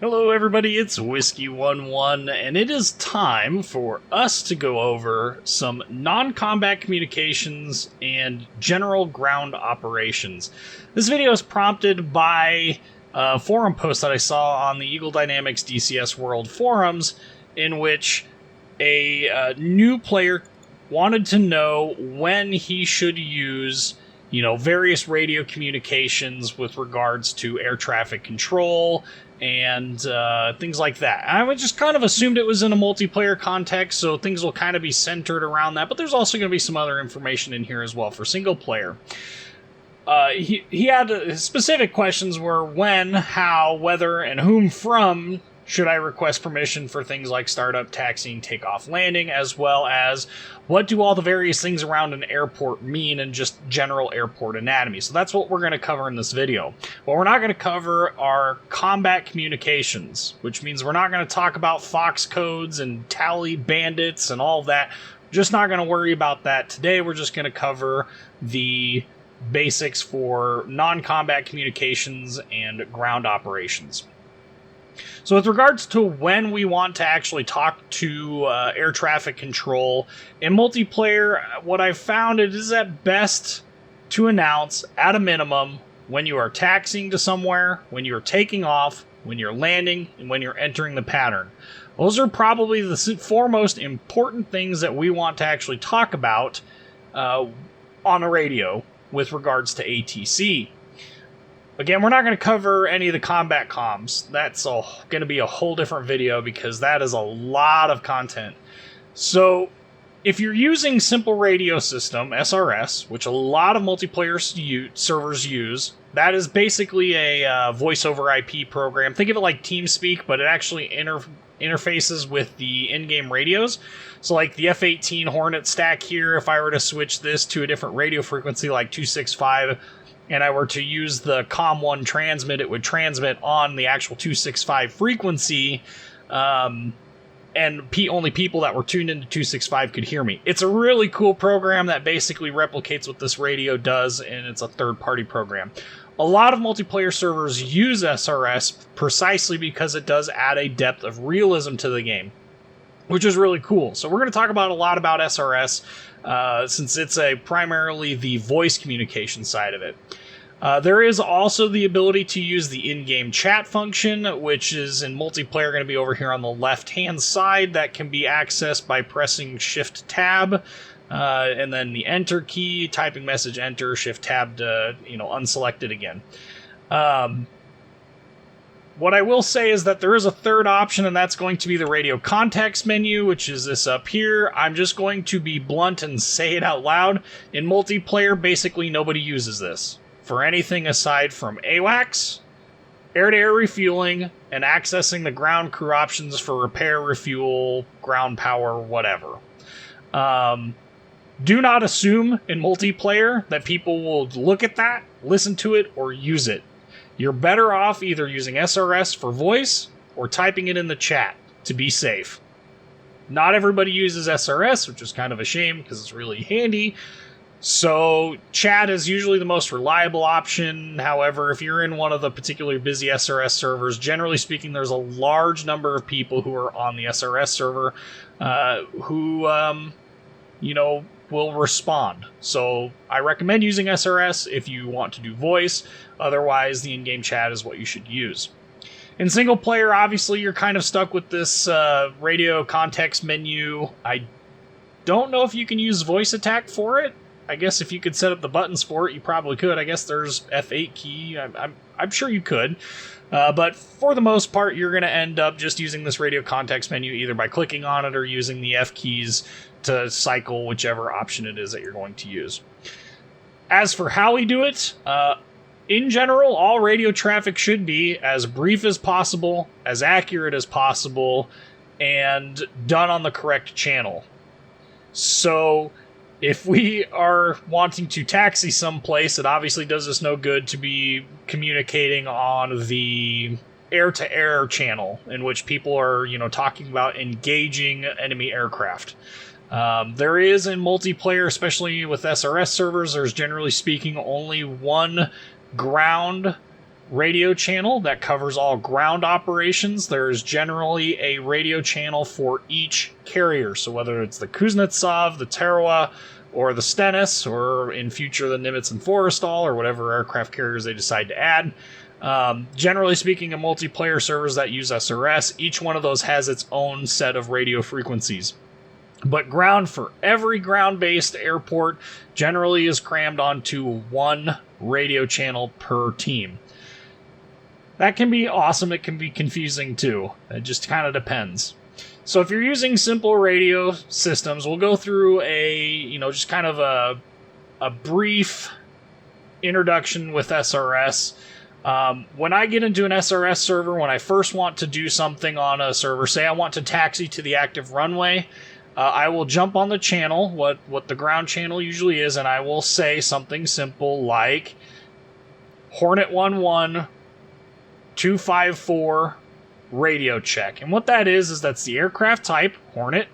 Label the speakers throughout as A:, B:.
A: Hello everybody, it's Whiskey11, and it is time for us to go over some non-combat communications and general ground operations. This video is prompted by a forum post that I saw on the Eagle Dynamics DCS World forums, in which a new player wanted to know when he should use various radio communications with regards to air traffic control and things like that. I would just kind of assumed it was in a multiplayer context, so things will kind of be centered around that, but there's also going to be some other information in here as well for single player. He had specific questions were when, how, whether, and whom from should I request permission for things like startup, taxiing, takeoff, landing, as well as what do all the various things around an airport mean and just general airport anatomy. So that's what we're going to cover in this video. What we're not going to cover are combat communications, which means we're not going to talk about Fox codes and tally bandits and all of that. Just not going to worry about that today. We're just going to cover the basics for non-combat communications and ground operations. So with regards to when we want to actually talk to air traffic control, in multiplayer, what I've found it is at best to announce, at a minimum, when you are taxiing to somewhere, when you're taking off, when you're landing, and when you're entering the pattern. Those are probably the four most important things that we want to actually talk about on a radio with regards to ATC. Again, we're not going to cover any of the combat comms. That's going to be a whole different video because that is a lot of content. So, if you're using Simple Radio System, SRS, which a lot of multiplayer servers use, that is basically a voice over IP program. Think of it like TeamSpeak, but it actually interfaces with the in-game radios. So like the F-18 Hornet stack here, if I were to switch this to a different radio frequency like 265, and I were to use the COM1 transmit, it would transmit on the actual 265 frequency, and only people that were tuned into 265 could hear me. It's a really cool program that basically replicates what this radio does, and it's a third-party program. A lot of multiplayer servers use SRS precisely because it does add a depth of realism to the game, which is really cool. So we're going to talk about a lot about SRS, since it's primarily the voice communication side of it. There is also the ability to use the in-game chat function, which is in multiplayer going to be over here on the left-hand side. That can be accessed by pressing Shift-Tab, and then the Enter key, typing message Enter, Shift-Tab to, unselect it again. What I will say is that there is a third option, and that's going to be the radio context menu, which is this up here. I'm just going to be blunt and say it out loud. In multiplayer, basically nobody uses this for anything aside from AWACS, air-to-air refueling, and accessing the ground crew options for repair, refuel, ground power, whatever. Do not assume in multiplayer that people will look at that, listen to it, or use it. You're better off either using SRS for voice or typing it in the chat to be safe. Not everybody uses SRS, which is kind of a shame because it's really handy. So chat is usually the most reliable option. However, if you're in one of the particularly busy SRS servers, generally speaking, there's a large number of people who are on the SRS server who will respond. So I recommend using SRS if you want to do voice. Otherwise, the in-game chat is what you should use. In single player, obviously, you're kind of stuck with this radio context menu. I don't know if you can use voice attack for it. I guess if you could set up the buttons for it, you probably could. I guess there's F8 key. I'm sure you could. But for the most part, you're going to end up just using this radio context menu either by clicking on it or using the F keys to cycle whichever option it is that you're going to use. As for how we do it, in general, all radio traffic should be as brief as possible, as accurate as possible, and done on the correct channel. So if we are wanting to taxi someplace, it obviously does us no good to be communicating on the air-to-air channel in which people are, talking about engaging enemy aircraft. There is in multiplayer, especially with SRS servers, there's generally speaking only one ground radio channel that covers all ground operations. There's generally a radio channel for each carrier. So whether it's the Kuznetsov, the Tarawa, or the Stennis, or in future the Nimitz and Forrestal, or whatever aircraft carriers they decide to add. Generally speaking, in multiplayer servers that use SRS, each one of those has its own set of radio frequencies. But ground, for every ground-based airport, generally is crammed onto one radio channel per team. That can be awesome, it can be confusing too. It just kind of depends. So if you're using simple radio systems, we'll go through just kind of a brief introduction with SRS. When I get into an SRS server, when I first want to do something on a server, say I want to taxi to the active runway, I will jump on the channel, what the ground channel usually is, and I will say something simple like Hornet 11 254 radio check. And what that is that's the aircraft type, Hornet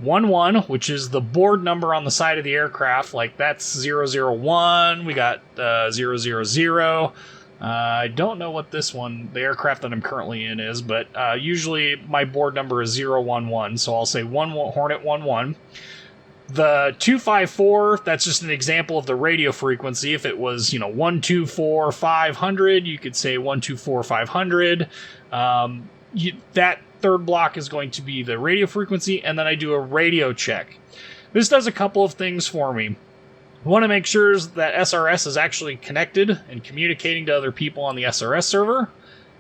A: 11, which is the board number on the side of the aircraft, like that's 001, we got 000. I don't know what this one, the aircraft that I'm currently in, is, but usually my board number is 011, so I'll say Hornet 11. The 254, that's just an example of the radio frequency. If it was, 124 500, you could say 124 500. That third block is going to be the radio frequency, and then I do a radio check. This does a couple of things for me. I want to make sure that SRS is actually connected and communicating to other people on the SRS server.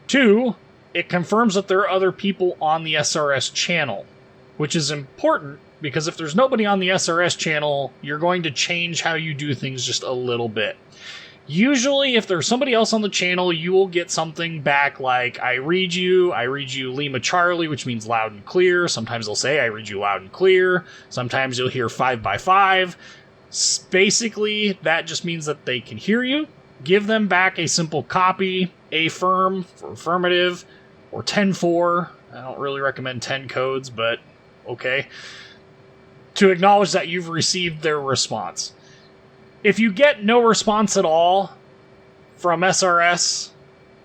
A: 2, it confirms that there are other people on the SRS channel, which is important because if there's nobody on the SRS channel, you're going to change how you do things just a little bit. Usually, if there's somebody else on the channel, you will get something back like, I read you Lima Charlie, which means loud and clear. Sometimes they'll say, I read you loud and clear. Sometimes you'll hear 5x5. Basically, that just means that they can hear you. Give them back a simple copy, affirm for affirmative, or 10-4. I don't really recommend 10 codes, but okay. To acknowledge that you've received their response. If you get no response at all from SRS,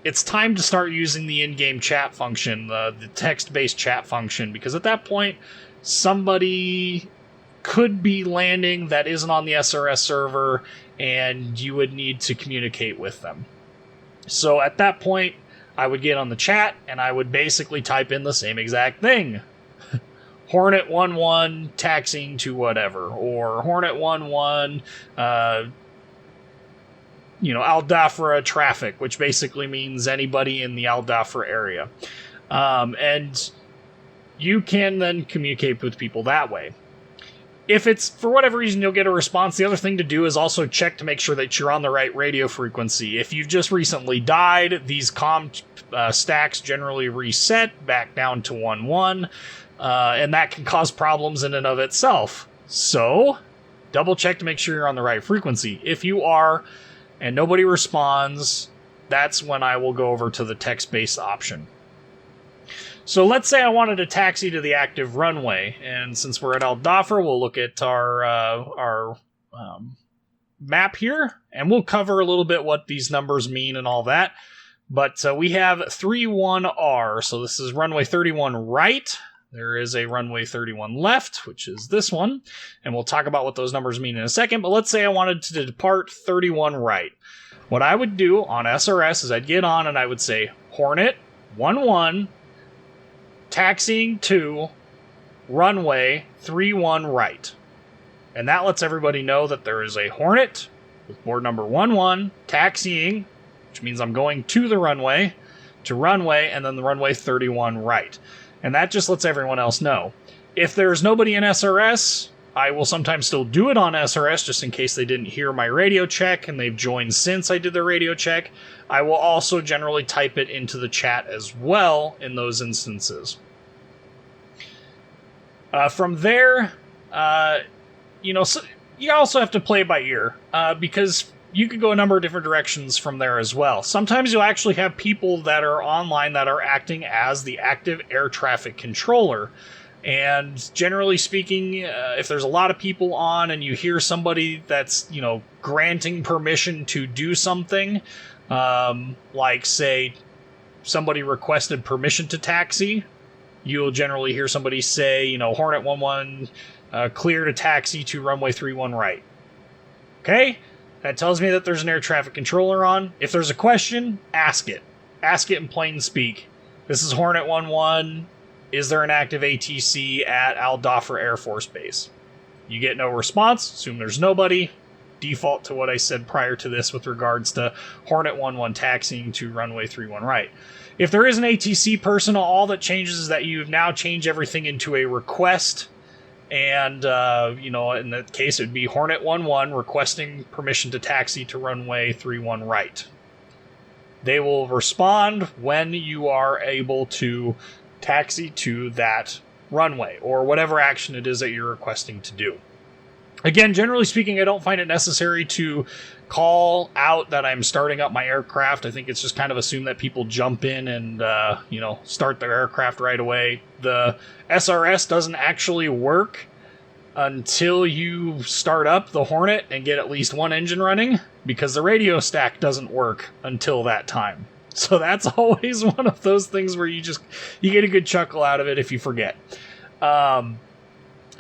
A: it's time to start using the in-game chat function, the text-based chat function, because at that point, somebody could be landing that isn't on the SRS server, and you would need to communicate with them. So at that point, I would get on the chat, and I would basically type in the same exact thing. Hornet 11 taxiing to whatever, or Hornet 11, Al Dhafra traffic, which basically means anybody in the Al Dhafra area. And you can then communicate with people that way. If it's, for whatever reason, you'll get a response, the other thing to do is also check to make sure that you're on the right radio frequency. If you've just recently died, these comm stacks generally reset back down to 1-1, and that can cause problems in and of itself. So, double check to make sure you're on the right frequency. If you are, and nobody responds, that's when I will go over to the text-based option. So let's say I wanted to taxi to the active runway, and since we're at Al Dhafra, we'll look at our map here, and we'll cover a little bit what these numbers mean and all that. But we have 31R, so this is runway 31 right. There is a runway 31 left, which is this one, and we'll talk about what those numbers mean in a second. But let's say I wanted to depart 31 right. What I would do on SRS is I'd get on and I would say Hornet 11 taxiing to runway 31 right. And that lets everybody know that there is a Hornet with board number 11 taxiing, which means I'm going to the runway, and then the runway 31 right. And that just lets everyone else know. If there's nobody in SRS, I will sometimes still do it on SRS just in case they didn't hear my radio check and they've joined since I did their radio check. I will also generally type it into the chat as well in those instances. From there, so you also have to play by ear because you could go a number of different directions from there as well. Sometimes you'll actually have people that are online that are acting as the active air traffic controller. And generally speaking, if there's a lot of people on and you hear somebody that's, granting permission to do something, Like, say, somebody requested permission to taxi, you'll generally hear somebody say, Hornet 1-1, clear to taxi to runway 31 right. Okay? That tells me that there's an air traffic controller on. If there's a question, ask it. Ask it in plain speak. This is Hornet 1-1. Is there an active ATC at Al Dhafra Air Force Base? You get no response. Assume there's nobody. Default to what I said prior to this with regards to Hornet 1-1 taxiing to runway 31 right. If there is an ATC person, all that changes is that you've now changed everything into a request. And, in that case, it would be Hornet 1-1 requesting permission to taxi to runway 31 right. They will respond when you are able to taxi to that runway, or whatever action it is that you're requesting to do. Again, generally speaking, I don't find it necessary to call out that I'm starting up my aircraft. I think it's just kind of assumed that people jump in and, start their aircraft right away. The SRS doesn't actually work until you start up the Hornet and get at least one engine running, because the radio stack doesn't work until that time. So that's always one of those things where you get a good chuckle out of it if you forget.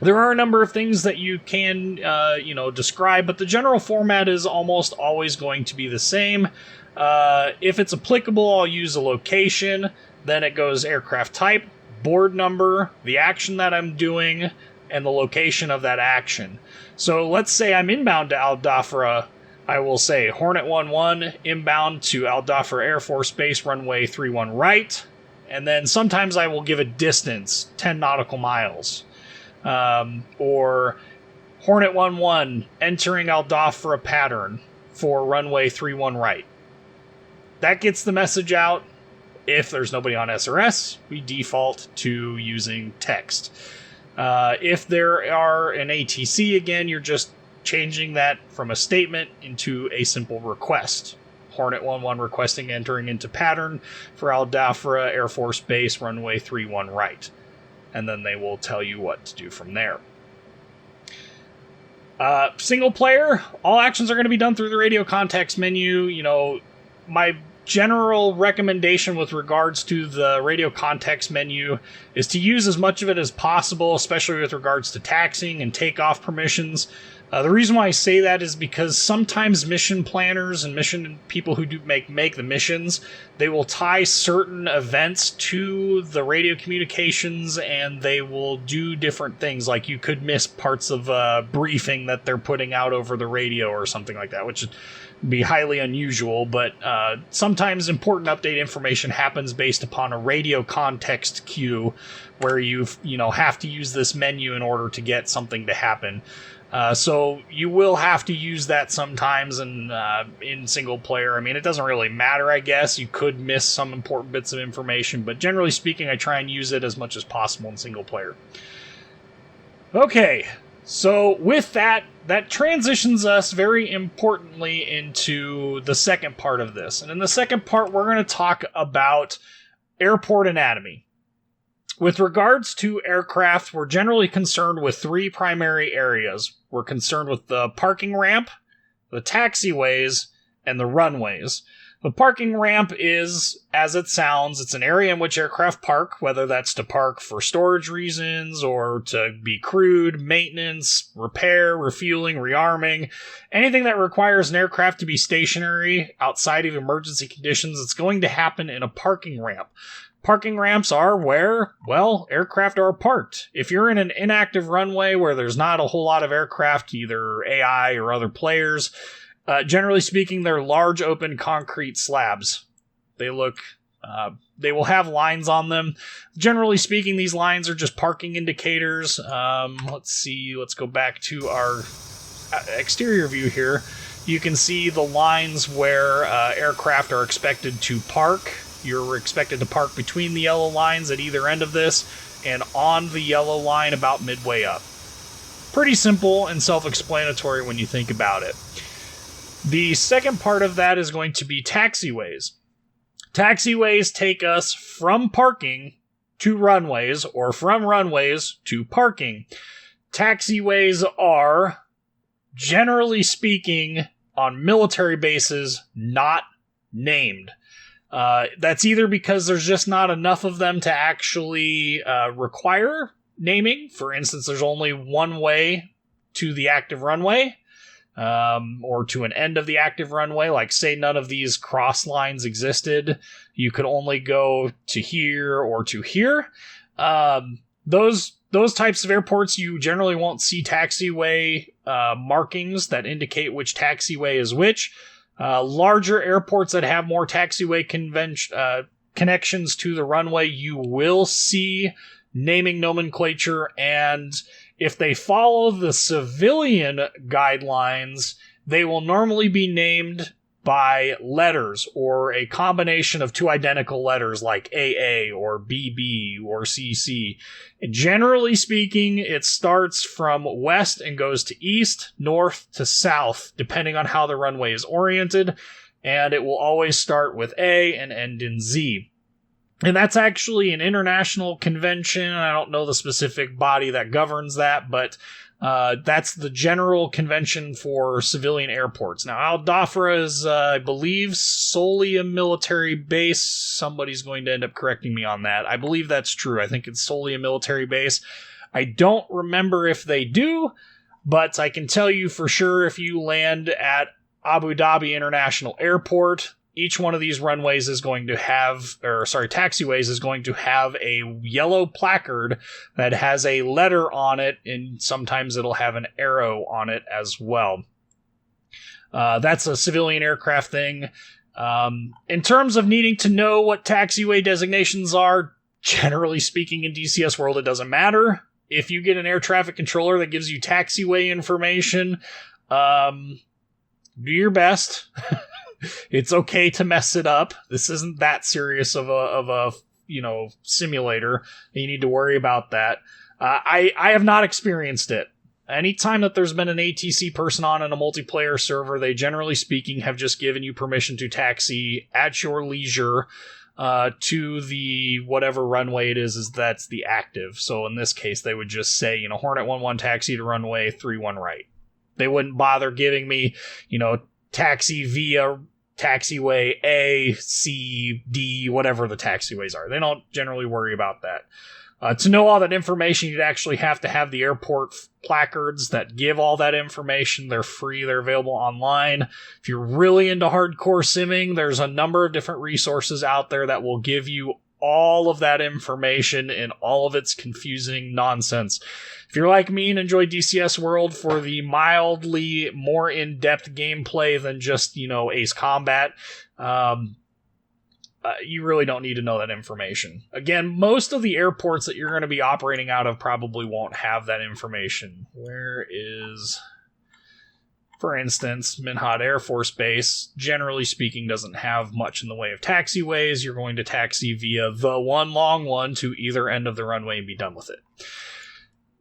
A: There are a number of things that you can, describe, but the general format is almost always going to be the same. If it's applicable, I'll use a location. Then it goes aircraft type, board number, the action that I'm doing, and the location of that action. So let's say I'm inbound to Al Dhafra. I will say Hornet 1-1 inbound to Al Dhafra Air Force Base, runway 31 right. And then sometimes I will give a distance, 10 nautical miles. Or Hornet 1-1 entering Al Dhafra pattern for runway 31 right. That gets the message out. If there's nobody on SRS, we default to using text. If there are an ATC, again, you're just changing that from a statement into a simple request. Hornet 1-1 requesting entering into pattern for Al Dhafra Air Force Base, runway 31 right. And then they will tell you what to do from there. Single player, all actions are going to be done through the radio context menu. My general recommendation with regards to the radio context menu is to use as much of it as possible, especially with regards to taxiing and takeoff permissions. The reason why I say that is because sometimes mission planners and mission people who do make the missions, they will tie certain events to the radio communications, and they will do different things. Like you could miss parts of a briefing that they're putting out over the radio or something like that, which would be highly unusual. But sometimes important update information happens based upon a radio context cue, where you have to use this menu in order to get something to happen. So you will have to use that sometimes in single player. I mean, it doesn't really matter, I guess. You could miss some important bits of information, but generally speaking, I try and use it as much as possible in single player. Okay, so with that transitions us very importantly into the second part of this. And in the second part, we're going to talk about airport anatomy. With regards to aircraft, we're generally concerned with three primary areas. We're concerned with the parking ramp, the taxiways, and the runways. The parking ramp is, as it sounds, it's an area in which aircraft park, whether that's to park for storage reasons or to be crewed, maintenance, repair, refueling, rearming. Anything that requires an aircraft to be stationary outside of emergency conditions, it's going to happen in a parking ramp. Parking ramps are where, aircraft are parked. If you're in an inactive runway where there's not a whole lot of aircraft, either AI or other players, generally speaking, they're large open concrete slabs. They will have lines on them. Generally speaking, these lines are just parking indicators. Let's go back to our exterior view here. You can see the lines where aircraft are expected to park. You're expected to park between the yellow lines at either end of this and on the yellow line about midway up. Pretty simple and self-explanatory when you think about it. The second part of that is going to be taxiways. Taxiways take us from parking to runways or from runways to parking. Taxiways are, generally speaking, on military bases, not named. That's either because there's just not enough of them to actually require naming. For instance, there's only one way to the active runway, or to an end of the active runway. Like, say none of these cross lines existed, you could only go to here or to here. Those types of airports, you generally won't see taxiway markings that indicate which taxiway is which. Larger airports that have more taxiway connections to the runway, you will see naming nomenclature, and if they follow the civilian guidelines, they will normally be named by letters or a combination of two identical letters like AA or BB or CC. And generally speaking, it starts from west and goes to east, north to south, depending on how the runway is oriented, and it will always start with A and end in Z. And that's actually an international convention. I don't know the specific body that governs that, but that's the general convention for civilian airports. Now, Al Dhafra is, I believe, solely a military base. Somebody's going to end up correcting me on that. I believe that's true. I think it's solely a military base. I don't remember if they do, but I can tell you for sure if you land at Abu Dhabi International Airport, each one of these runways is going to have, taxiways is going to have a yellow placard that has a letter on it, and sometimes it'll have an arrow on it as well. That's a civilian aircraft thing. In terms of needing to know what taxiway designations are, generally speaking in DCS World, it doesn't matter. If you get an air traffic controller that gives you taxiway information, do your best. It's okay to mess it up. This isn't that serious of a simulator. You need to worry about that. I have not experienced it. Anytime that there's been an ATC person on in a multiplayer server, they generally speaking have just given you permission to taxi at your leisure to the whatever runway it is that's the active. So in this case, they would just say, Hornet 11 taxi to runway 31 right. They wouldn't bother giving me, taxi via taxiway A, C, D, whatever the taxiways are. They don't generally worry about that. To know all that information, you'd actually have to have the airport placards that give all that information. They're free. They're available online. If you're really into hardcore simming, there's a number of different resources out there that will give you all of that information in all of its confusing nonsense. If you're like me and enjoy DCS World for the mildly more in-depth gameplay than just, Ace Combat, you really don't need to know that information. Again, most of the airports that you're going to be operating out of probably won't have that information. Where is, for instance, Minhad Air Force Base, generally speaking, doesn't have much in the way of taxiways. You're going to taxi via the one long one to either end of the runway and be done with it.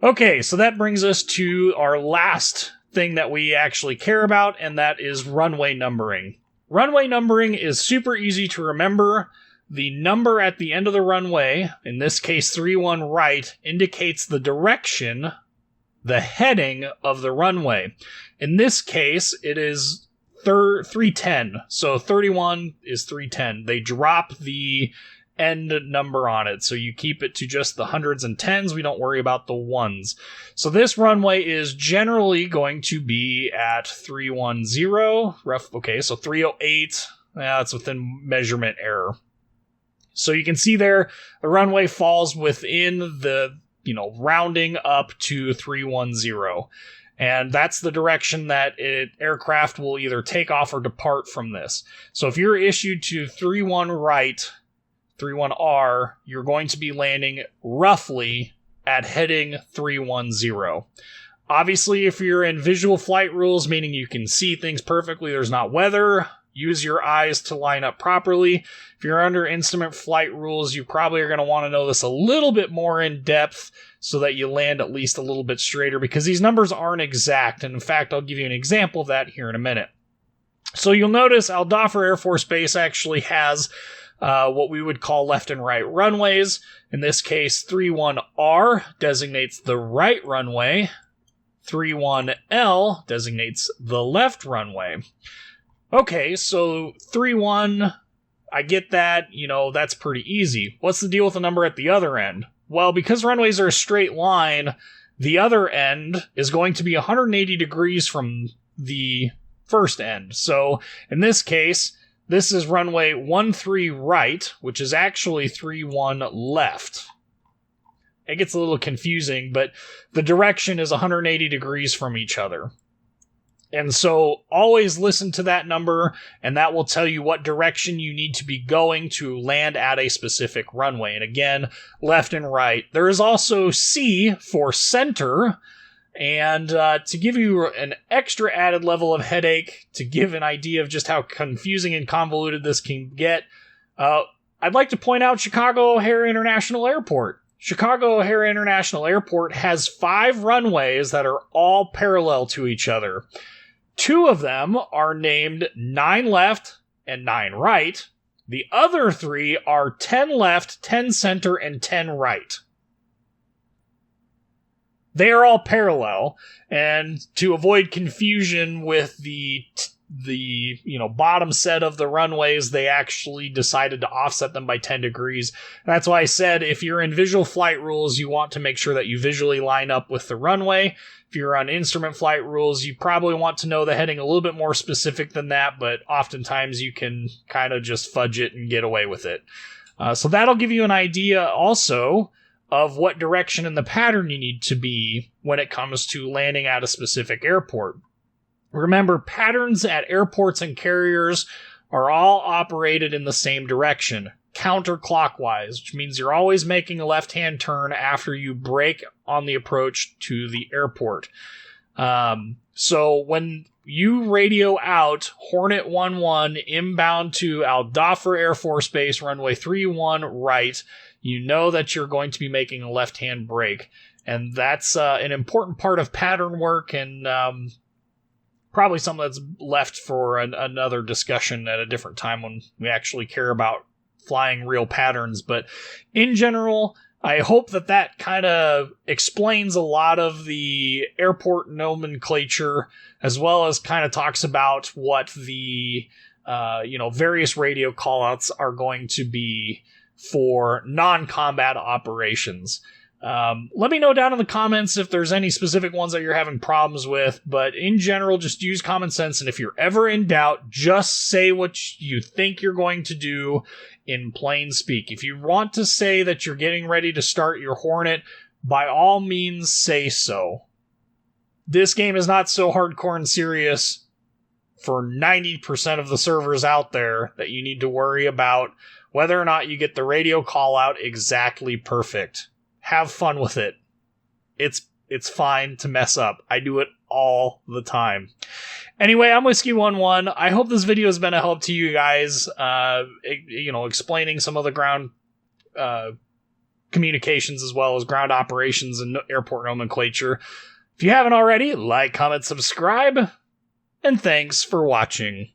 A: Okay, so that brings us to our last thing that we actually care about, and that is runway numbering. Runway numbering is super easy to remember. The number at the end of the runway, in this case 31 right, indicates the direction, the heading of the runway. In this case, it is 310. So 31 is 310. They drop the end number on it, so you keep it to just the hundreds and tens. We don't worry about the ones. So this runway is generally going to be at 310. Okay, so 308. That's within measurement error. So you can see there, the runway falls within the, rounding up to 310. And that's the direction that aircraft will either take off or depart from this. So if you're issued to 31 right, 31R, you're going to be landing roughly at heading 310. Obviously, if you're in visual flight rules, meaning you can see things perfectly, there's not weather, use your eyes to line up properly. If you're under instrument flight rules, you probably are going to want to know this a little bit more in depth so that you land at least a little bit straighter, because these numbers aren't exact. And in fact, I'll give you an example of that here in a minute. So you'll notice Al Dhafra Air Force Base actually has what we would call left and right runways. In this case, 31R designates the right runway. 31L designates the left runway. Okay, so 3-1, I get that, that's pretty easy. What's the deal with the number at the other end? Well, because runways are a straight line, the other end is going to be 180 degrees from the first end. So in this case, this is runway 13 right, which is actually 31 left. It gets a little confusing, but the direction is 180 degrees from each other. And so always listen to that number, and that will tell you what direction you need to be going to land at a specific runway. And again, left and right. There is also C for center, and to give you an extra added level of headache, to give an idea of just how confusing and convoluted this can get, I'd like to point out Chicago O'Hare International Airport. Chicago O'Hare International Airport has 5 runways that are all parallel to each other. 2 of them are named 9 left and 9 right. The other 3 are 10 left, 10 center, and 10 right. They are all parallel, and to avoid confusion with the bottom set of the runways, they actually decided to offset them by 10 degrees. That's why I said if you're in visual flight rules, you want to make sure that you visually line up with the runway. If you're on instrument flight rules, you probably want to know the heading a little bit more specific than that, but oftentimes you can kind of just fudge it and get away with it. So that'll give you an idea also of what direction in the pattern you need to be when it comes to landing at a specific airport. Remember, patterns at airports and carriers are all operated in the same direction, counterclockwise, which means you're always making a left-hand turn after you brake on the approach to the airport. So when you radio out Hornet 11 inbound to Al Dhafra Air Force Base, runway 31 right, you know that you're going to be making a left-hand brake. And that's an important part of pattern work, and probably something that's left for another discussion at a different time when we actually care about flying real patterns. But in general, I hope that kind of explains a lot of the airport nomenclature, as well as kind of talks about what the various radio callouts are going to be for non-combat operations. Let me know down in the comments if there's any specific ones that you're having problems with, but in general, just use common sense, and if you're ever in doubt, just say what you think you're going to do in plain speak. If you want to say that you're getting ready to start your Hornet, by all means say so. This game is not so hardcore and serious for 90% of the servers out there that you need to worry about whether or not you get the radio call out exactly perfect. Have fun with it. It's fine to mess up. I do it all the time. Anyway, I'm Whiskey11. I hope this video has been a help to you guys, explaining some of the ground communications as well as ground operations and airport nomenclature. If you haven't already, like, comment, subscribe, and thanks for watching.